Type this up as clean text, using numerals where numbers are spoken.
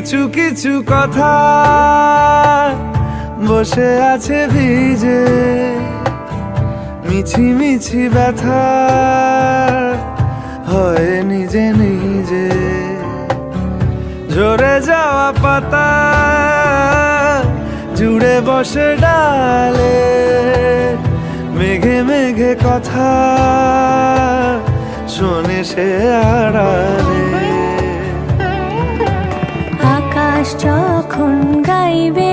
কিছু কিছু কথা বসে আছে ভিজে, মিছি মিছি ব্যথা হয় নিজে নিজে। ঝরে যাওয়া পাতা জুড়ে বসে ডালে, মেঘে মেঘে কথা শোনে সে আড়ালে। আকাশ যখন গাইবে